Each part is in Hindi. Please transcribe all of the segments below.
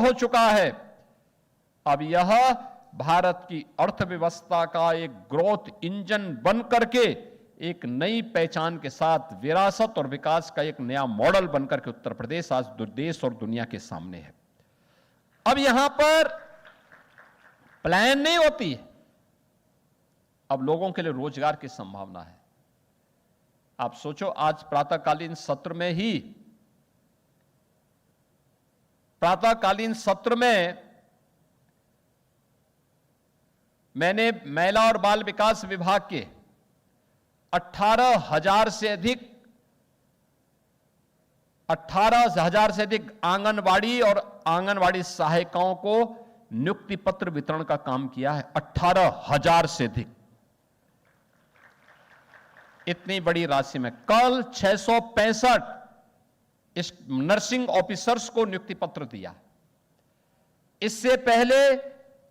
हो चुका है। अब यह भारत की अर्थव्यवस्था का एक ग्रोथ इंजन बन करके एक नई पहचान के साथ विरासत और विकास का एक नया मॉडल बनकर के उत्तर प्रदेश आज देश और दुनिया के सामने है। अब यहां पर प्लान नहीं होती है, अब लोगों के लिए रोजगार की संभावना है। आप सोचो, आज प्रातःकालीन सत्र में मैंने महिला और बाल विकास विभाग के 18,000 से अधिक आंगनवाड़ी और आंगनवाड़ी सहायिकाओं को नियुक्ति पत्र वितरण का काम किया है। 18,000 से अधिक, इतनी बड़ी राशि में। कल 665 इस नर्सिंग ऑफिसर्स को नियुक्ति पत्र दिया। इससे पहले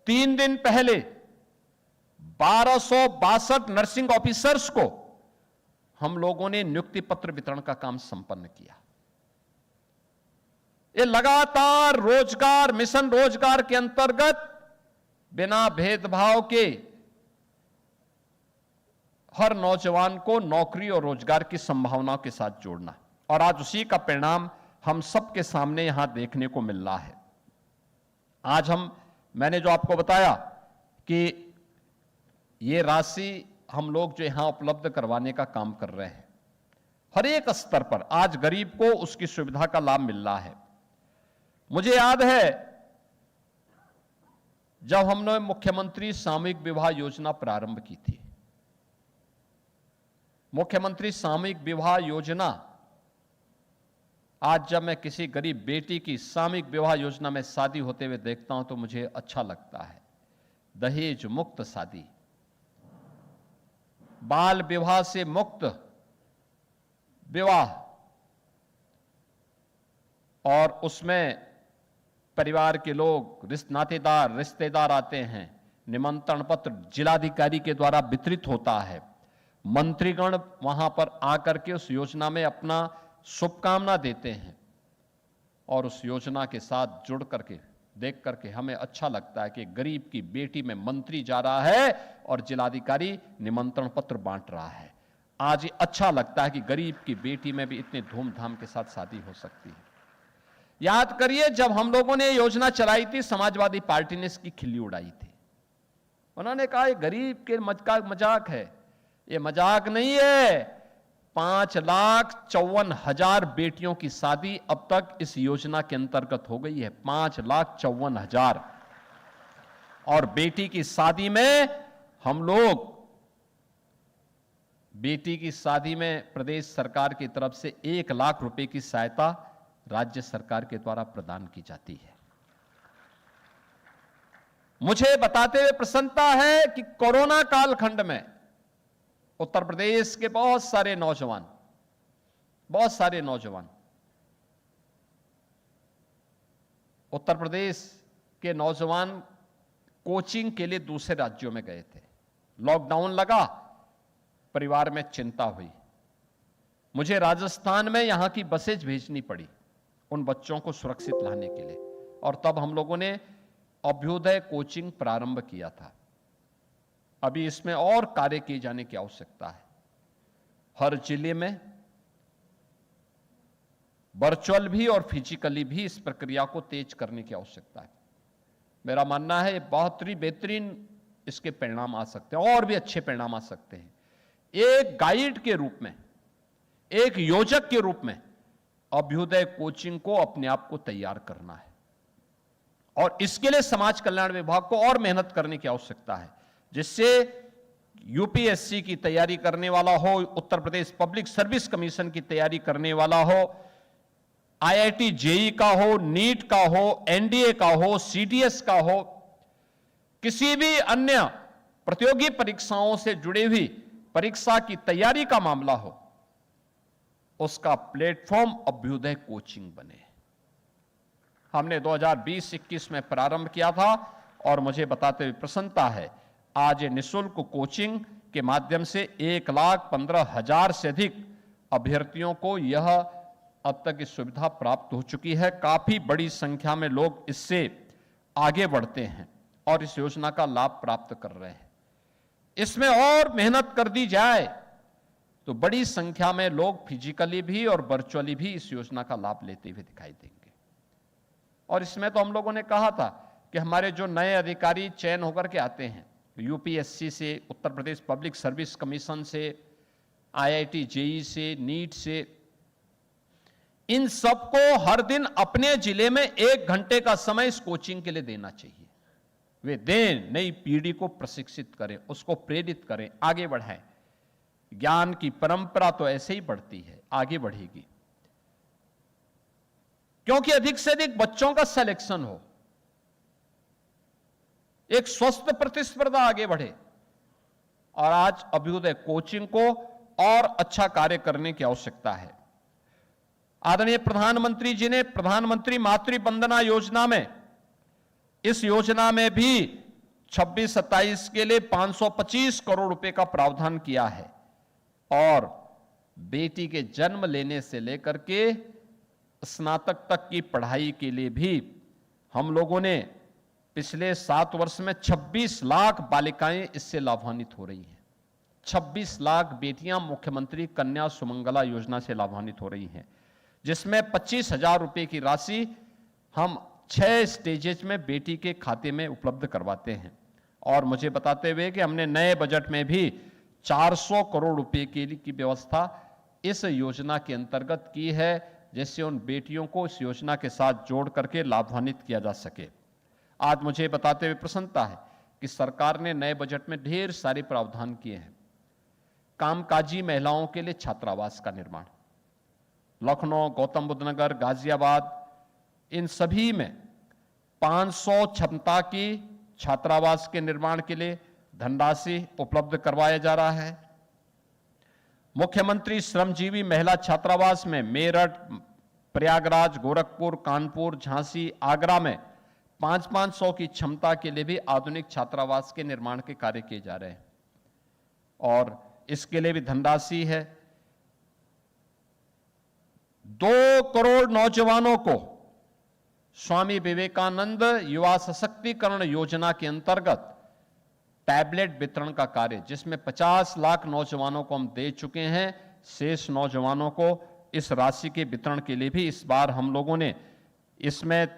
3 दिन पहले 1262 नर्सिंग ऑफिसर्स को हम लोगों ने नियुक्ति पत्र वितरण का काम संपन्न किया। ये लगातार रोजगार मिशन रोजगार के अंतर्गत बिना भेदभाव के हर नौजवान को नौकरी और रोजगार की संभावनाओं के साथ जोड़ना, और आज उसी का परिणाम हम सबके सामने यहां देखने को मिल रहा है। आज मैंने जो आपको बताया कि ये राशि हम लोग जो यहां उपलब्ध करवाने का काम कर रहे हैं, हर एक स्तर पर आज गरीब को उसकी सुविधा का लाभ मिल रहा है। मुझे याद है जब हमने मुख्यमंत्री सामूहिक विवाह योजना प्रारंभ की थी। मुख्यमंत्री सामूहिक विवाह योजना, आज जब मैं किसी गरीब बेटी की सामूहिक विवाह योजना में शादी होते हुए देखता हूं तो मुझे अच्छा लगता है। दहेज मुक्त शादी, बाल विवाह से मुक्त विवाह, और उसमें परिवार के लोग नातेदार रिश्तेदार आते हैं, निमंत्रण पत्र जिलाधिकारी के द्वारा वितरित होता है, मंत्रीगण वहां पर आकर के उस योजना में अपना शुभकामना देते हैं, और उस योजना के साथ जुड़ करके देख करके हमें अच्छा लगता है कि गरीब की बेटी में मंत्री जा रहा है और जिलाधिकारी निमंत्रण पत्र बांट रहा है। आज ये अच्छा लगता है कि गरीब की बेटी में भी इतने धूमधाम के साथ शादी हो सकती है। याद करिए, जब हम लोगों ने योजना चलाई थी, समाजवादी पार्टी ने इसकी खिल्ली उड़ाई थी। उन्होंने कहा ये गरीब के मजाक है। ये मजाक नहीं है। 5,54,000 बेटियों की शादी अब तक इस योजना के अंतर्गत हो गई है। 5,54,000। और बेटी की शादी में हम लोग, बेटी की शादी में प्रदेश सरकार की तरफ से 1 लाख रुपए की सहायता राज्य सरकार के द्वारा प्रदान की जाती है। मुझे बताते हुए प्रसन्नता है कि कोरोना कालखंड में उत्तर प्रदेश के बहुत सारे नौजवान उत्तर प्रदेश के नौजवान कोचिंग के लिए दूसरे राज्यों में गए थे। लॉकडाउन लगा, परिवार में चिंता हुई, मुझे राजस्थान में यहां की बसेज भेजनी पड़ी उन बच्चों को सुरक्षित लाने के लिए, और तब हम लोगों ने अभ्युदय कोचिंग प्रारंभ किया था। अभी इसमें और कार्य किए जाने की आवश्यकता है। हर जिले में वर्चुअल भी और फिजिकली भी इस प्रक्रिया को तेज करने की आवश्यकता है। मेरा मानना है बहुत ही बेहतरीन इसके परिणाम आ सकते हैं, और भी अच्छे परिणाम आ सकते हैं। एक गाइड के रूप में, एक योजक के रूप में अभ्युदय कोचिंग को अपने आप को तैयार करना है, और इसके लिए समाज कल्याण विभाग को और मेहनत करने की आवश्यकता है, जिससे यूपीएससी की तैयारी करने वाला हो, Uttar Pradesh public service commission की तैयारी करने वाला हो, आईआईटी जेई का हो, नीट का हो, एनडीए का हो, सीडीएस का हो, किसी भी अन्य प्रतियोगी परीक्षाओं से जुड़ी हुई परीक्षा की तैयारी का मामला हो, उसका प्लेटफॉर्म अभ्युदय कोचिंग बने। हमने 2020-21 में प्रारंभ किया था, और मुझे बताते हुए प्रसन्नता है आज निःशुल्क कोचिंग के माध्यम से 1,15,000 से अधिक अभ्यर्थियों को यह अब तक इस सुविधा प्राप्त हो चुकी है। काफी बड़ी संख्या में लोग इससे आगे बढ़ते हैं और इस योजना का लाभ प्राप्त कर रहे हैं। इसमें और मेहनत कर दी जाए तो बड़ी संख्या में लोग फिजिकली भी और वर्चुअली भी इस योजना का लाभ लेते हुए दिखाई देंगे। और इसमें तो हम लोगों ने कहा था कि हमारे जो नए अधिकारी चयन होकर के आते हैं, यूपीएससी से, Uttar Pradesh public service commission से, आईआईटी जेईई से, नीट से, इन सबको हर दिन अपने जिले में 1 घंटे का समय इस कोचिंग के लिए देना चाहिए। वे दें, नई पीढ़ी को प्रशिक्षित करें, उसको प्रेरित करें, आगे बढ़ाएं। ज्ञान की परंपरा तो ऐसे ही बढ़ती है, आगे बढ़ेगी, क्योंकि अधिक से अधिक बच्चों का सिलेक्शन हो, एक स्वस्थ प्रतिस्पर्धा आगे बढ़े। और आज अभ्युदय कोचिंग को और अच्छा कार्य करने की आवश्यकता है। आदरणीय प्रधानमंत्री जी ने प्रधानमंत्री मातृ वंदना योजना में, इस योजना में भी 26-27 के लिए 525 करोड़ रुपए का प्रावधान किया है। और बेटी के जन्म लेने से लेकर के स्नातक तक की पढ़ाई के लिए भी हम लोगों ने पिछले 7 वर्ष में 26 लाख बालिकाएं इससे लाभान्वित हो रही हैं। 26 लाख बेटियां मुख्यमंत्री कन्या सुमंगला योजना से लाभान्वित हो रही हैं, जिसमें 25,000 रुपए की राशि हम 6 स्टेजेस में बेटी के खाते में उपलब्ध करवाते हैं। और मुझे बताते हुए कि हमने नए बजट में भी 400 करोड़ रुपए की व्यवस्था इस योजना के अंतर्गत की है, जिससे उन बेटियों को इस योजना के साथ जोड़ करके लाभान्वित किया जा सके। आज मुझे बताते हुए प्रसन्नता है कि सरकार ने नए बजट में ढेर सारे प्रावधान किए हैं। कामकाजी महिलाओं के लिए छात्रावास का निर्माण, लखनऊ, गौतम बुद्ध नगर, गाजियाबाद, इन सभी में 500 क्षमता की छात्रावास के निर्माण के लिए धनराशि उपलब्ध करवाया जा रहा है। मुख्यमंत्री श्रमजीवी महिला छात्रावास में मेरठ, प्रयागराज, गोरखपुर, कानपुर, झांसी, आगरा में 500 की क्षमता के लिए भी आधुनिक छात्रावास के निर्माण के कार्य किए जा रहे हैं और इसके लिए भी धनराशि है। 2 करोड़ नौजवानों को स्वामी विवेकानंद युवा सशक्तिकरण योजना के अंतर्गत टैबलेट वितरण का कार्य, जिसमें 50 लाख नौजवानों को हम दे चुके हैं। शेष नौजवानों को इस राशि के वितरण के लिए भी इस बार हम लोगों ने इसमें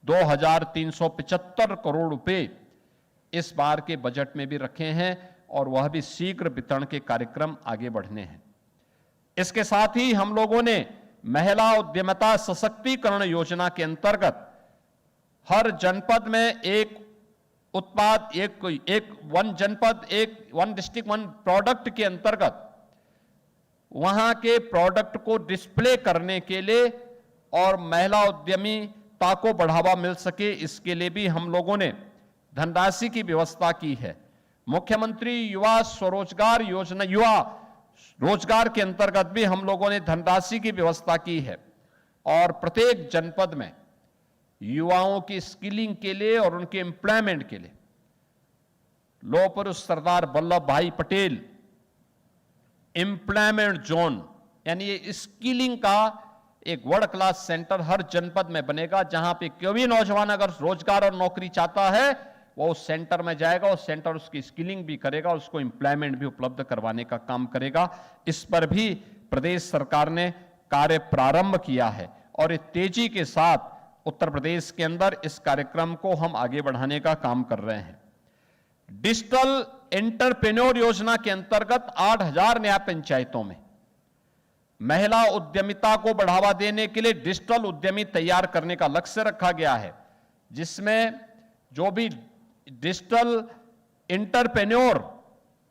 2,375 करोड़ रुपए इस बार के बजट में भी रखे हैं और वह भी शीघ्र वितरण के कार्यक्रम आगे बढ़ने हैं। इसके साथ ही हम लोगों ने महिला उद्यमिता सशक्तिकरण योजना के अंतर्गत हर जनपद में एक उत्पाद, वन जनपद, वन डिस्ट्रिक्ट वन प्रोडक्ट के अंतर्गत वहां के प्रोडक्ट को डिस्प्ले करने के लिए और महिला उद्यमिता को बढ़ावा मिल सके, इसके लिए भी हम लोगों ने धनराशि की व्यवस्था की है। मुख्यमंत्री युवा स्वरोजगार योजना, युवा रोजगार के अंतर्गत भी हम लोगों ने धनराशि की व्यवस्था की है और प्रत्येक जनपद में युवाओं की स्किलिंग के लिए और उनके एम्प्लॉयमेंट के लिए लौह पुरुष सरदार वल्लभ भाई पटेल एम्प्लॉयमेंट जोन, यानी ये स्किलिंग का एक वर्ल्ड क्लास सेंटर हर जनपद में बनेगा, जहां पे कोई भी नौजवान अगर रोजगार और नौकरी चाहता है वो उस सेंटर में जाएगा, उस सेंटर उसकी स्किलिंग भी करेगा, उसको एम्प्लॉयमेंट भी उपलब्ध करवाने का काम करेगा। इस पर भी प्रदेश सरकार ने कार्य प्रारंभ किया है और ये तेजी के साथ उत्तर प्रदेश के अंदर इस कार्यक्रम को हम आगे बढ़ाने का काम कर रहे हैं। डिजिटल एंटरप्रेन्योर योजना के अंतर्गत 8,000 न्याय पंचायतों में महिला उद्यमिता को बढ़ावा देने के लिए डिजिटल उद्यमी तैयार करने का लक्ष्य रखा गया है, जिसमें जो भी डिजिटल एंटरप्रेन्योर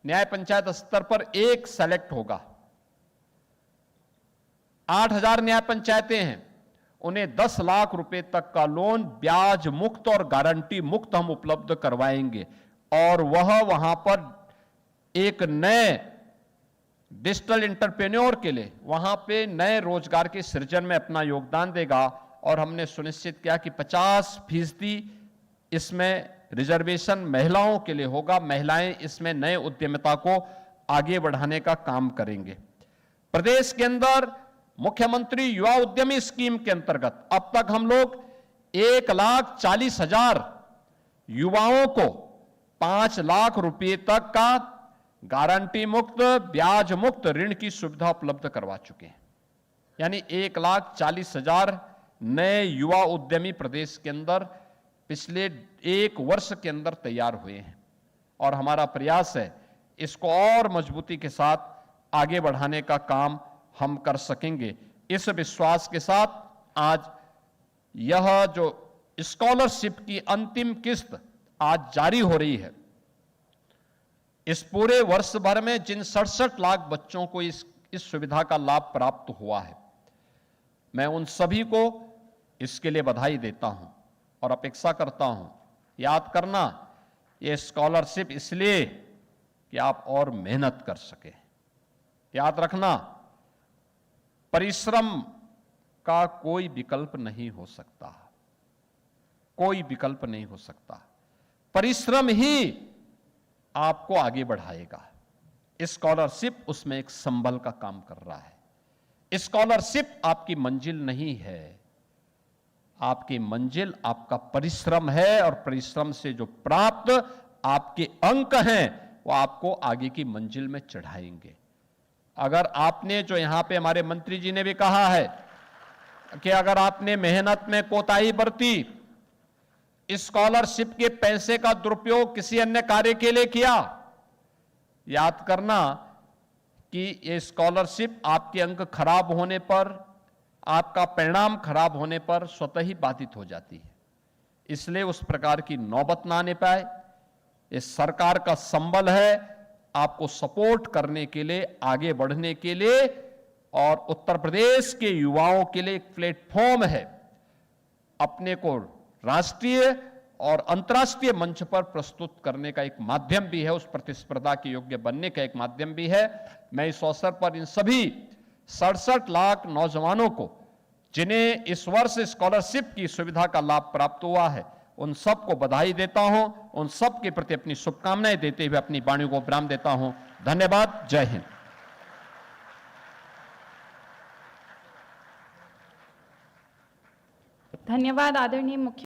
न्याय पंचायत स्तर पर एक सेलेक्ट होगा। 8,000 न्याय पंचायतें हैं, उन्हें 10 लाख रुपए तक का लोन ब्याज मुक्त और गारंटी मुक्त हम उपलब्ध करवाएंगे और वह वहां पर एक नए डिजिटल एंटरप्रेन्योर के लिए वहां पे नए रोजगार के सृजन में अपना योगदान देगा। और हमने सुनिश्चित किया कि 50% इसमें रिजर्वेशन महिलाओं के लिए होगा, महिलाएं इसमें नए उद्यमिता को आगे बढ़ाने का काम करेंगे। प्रदेश के अंदर मुख्यमंत्री युवा उद्यमी स्कीम के अंतर्गत अब तक हम लोग 1,40,000 युवाओं को 5 लाख रुपए तक का गारंटी मुक्त, ब्याज मुक्त ऋण की सुविधा उपलब्ध करवा चुके हैं। यानी 1,40,000 नए युवा उद्यमी प्रदेश के अंदर पिछले 1 वर्ष के अंदर तैयार हुए हैं और हमारा प्रयास है इसको और मजबूती के साथ आगे बढ़ाने का काम हम कर सकेंगे। इस विश्वास के साथ आज यह जो स्कॉलरशिप की अंतिम किस्त आज जारी हो रही है, इस पूरे वर्ष भर में जिन 67 लाख बच्चों को इस सुविधा का लाभ प्राप्त हुआ है, मैं उन सभी को इसके लिए बधाई देता हूं और अपेक्षा करता हूं। याद करना, ये स्कॉलरशिप इसलिए कि आप और मेहनत कर सके। याद रखना, परिश्रम का कोई विकल्प नहीं हो सकता, कोई विकल्प नहीं हो सकता। परिश्रम ही आपको आगे बढ़ाएगा। स्कॉलरशिप उसमें एक संबल का काम कर रहा है। स्कॉलरशिप आपकी मंजिल नहीं है, आपकी मंजिल आपका परिश्रम है और परिश्रम से जो प्राप्त आपके अंक हैं वो आपको आगे की मंजिल में चढ़ाएंगे। अगर आपने, जो यहां पे हमारे मंत्री जी ने भी कहा है कि अगर आपने मेहनत में कोताही बरती, स्कॉलरशिप के पैसे का दुरुपयोग किसी अन्य कार्य के लिए किया, याद करना कि ये स्कॉलरशिप आपके अंक खराब होने पर, आपका परिणाम खराब होने पर स्वतः ही बाधित हो जाती है। इसलिए उस प्रकार की नौबत ना आने पाए, ये सरकार का संबल है आपको सपोर्ट करने के लिए, आगे बढ़ने के लिए, और उत्तर प्रदेश के युवाओं के लिए एक प्लेटफॉर्म है, अपने को राष्ट्रीय और अंतर्राष्ट्रीय मंच पर प्रस्तुत करने का एक माध्यम भी है, उस प्रतिस्पर्धा के योग्य बनने का एक माध्यम भी है। मैं इस अवसर पर इन सभी 67 लाख नौजवानों को जिन्हें इस वर्ष स्कॉलरशिप की सुविधा का लाभ प्राप्त हुआ है, उन सबको बधाई देता हूं, उन सब के प्रति अपनी शुभकामनाएं देते हुए अपनी वाणी को विराम देता हूं। धन्यवाद। जय हिंद। धन्यवाद आदरणीय मुख्य